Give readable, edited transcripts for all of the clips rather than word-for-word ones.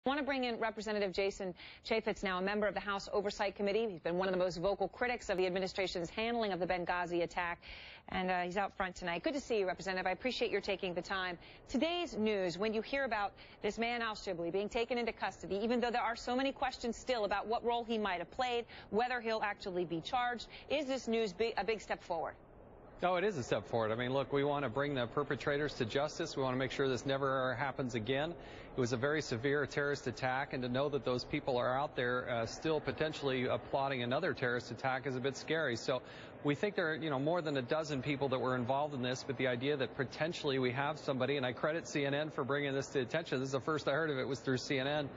I want to bring in Representative Jason Chaffetz, now a member of the House Oversight Committee. He's been one of the most vocal critics of the administration's handling of the Benghazi attack, and he's out front tonight. Good to see you, Representative. I appreciate your taking the time. Today's news, when you hear about this man al-Shibli being taken into custody, even though there are so many questions still about what role he might have played, whether he'll actually be charged, is this news a big step forward? Oh, it is a step forward. I mean, look, we want to bring the perpetrators to justice. We want to make sure this never happens again. It was a very severe terrorist attack, and to know that those people are out there still potentially plotting another terrorist attack is a bit scary. So we think there are, more than a dozen people that were involved in this, but the idea that potentially we have somebody, and I credit CNN for bringing this to attention. This is the first I heard of it was through CNN,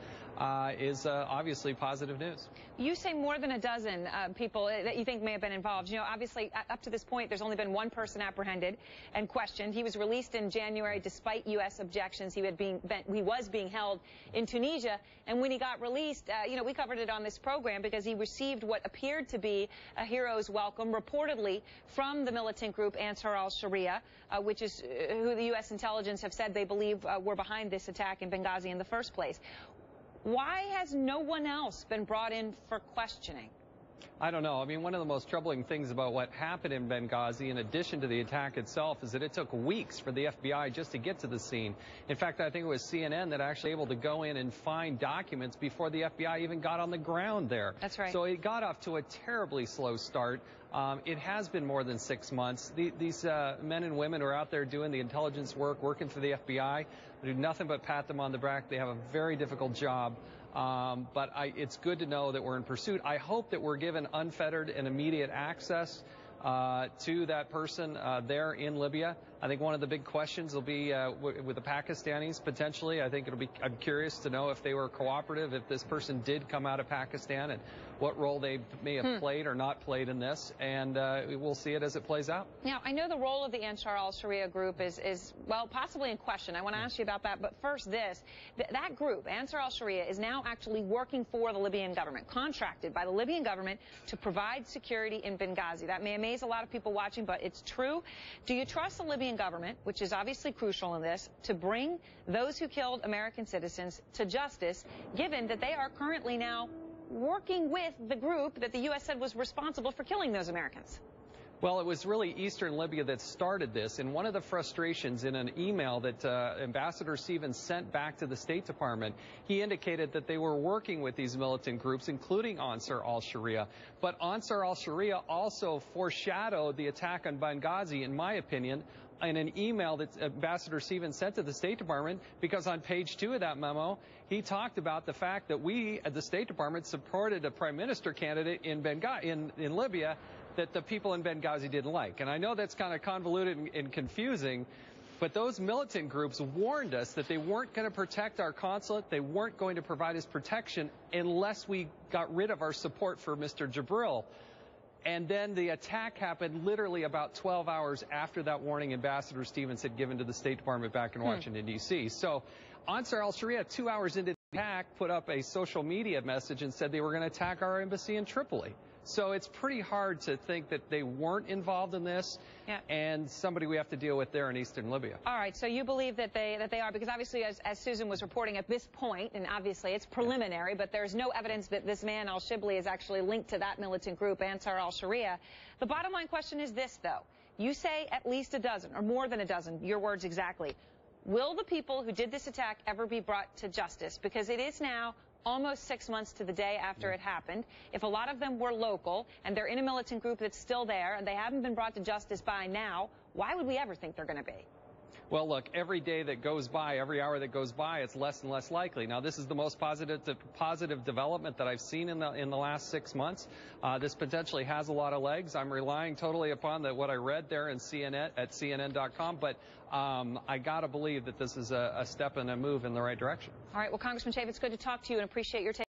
is obviously positive news. You say more than a dozen people that you think may have been involved. Obviously, up to this point, there's only been one person apprehended and questioned. He was released in January despite U.S. objections. He was being held in Tunisia, and when he got released, we covered it on this program because he received what appeared to be a hero's welcome, reportedly from the militant group Ansar al-Sharia, which is who the U.S. intelligence have said they believe were behind this attack in Benghazi in the first place. Why has no one else been brought in for questioning? I don't know. I mean, one of the most troubling things about what happened in Benghazi, in addition to the attack itself, is that it took weeks for the FBI just to get to the scene. In fact, I think it was CNN that actually able to go in and find documents before the FBI even got on the ground there. That's right. So it got off to a terribly slow start. It has been more than 6 months. These men and women who are out there doing the intelligence work, working for the FBI, do nothing but pat them on the back. They have a very difficult job. But it's good to know that we're in pursuit. I hope that we're given unfettered and immediate access to that person there in Libya. I think one of the big questions will be with the Pakistanis, potentially. I think I'm curious to know if they were cooperative, if this person did come out of Pakistan, and what role they may have played or not played in this. And we'll see it as it plays out. Now, I know the role of the Ansar al-Sharia group is, well, possibly in question. I want to ask you about that. But first, that group, Ansar al-Sharia, is now actually working for the Libyan government, contracted by the Libyan government to provide security in Benghazi. That may amaze a lot of people watching, but it's true. Do you trust the Libyan government, which is obviously crucial in this, to bring those who killed American citizens to justice, given that they are currently now working with the group that the U.S. said was responsible for killing those Americans? Well, it was really Eastern Libya that started this, and one of the frustrations in an email that Ambassador Stevens sent back to the State Department, he indicated that they were working with these militant groups, including Ansar al-Sharia. But Ansar al-Sharia also foreshadowed the attack on Benghazi, in my opinion, in an email that Ambassador Stevens sent to the State Department, because on page 2 of that memo, he talked about the fact that we at the State Department supported a prime minister candidate in Libya that the people in Benghazi didn't like. And I know that's kind of convoluted and confusing, but those militant groups warned us that they weren't going to protect our consulate, they weren't going to provide us protection unless we got rid of our support for Mr. Jibril. And then the attack happened literally about 12 hours after that warning Ambassador Stevens had given to the State Department back in Washington, D.C. So Ansar al-Sharia, 2 hours into the attack, put up a social media message and said they were going to attack our embassy in Tripoli. So it's pretty hard to think that they weren't involved in this, and somebody we have to deal with there in Eastern Libya. All right, so you believe that they are, because obviously, as Susan was reporting at this point, and obviously it's preliminary, but there's no evidence that this man al-Shibli is actually linked to that militant group, Ansar al-Sharia. The bottom line question is this, though. You say at least a dozen, or more than a dozen, your words exactly. Will the people who did this attack ever be brought to justice? Because it is now almost 6 months to the day after it happened. If a lot of them were local and they're in a militant group that's still there and they haven't been brought to justice by now, why would we ever think they're going to be? Well, look, every day that goes by, every hour that goes by, it's less and less likely. Now, this is the most positive development that I've seen in the last 6 months. This potentially has a lot of legs. I'm relying totally upon what I read there in CNN at CNN.com, but I got to believe that this is a step and a move in the right direction. All right. Well, Congressman Chaffetz, it's good to talk to you and appreciate your take.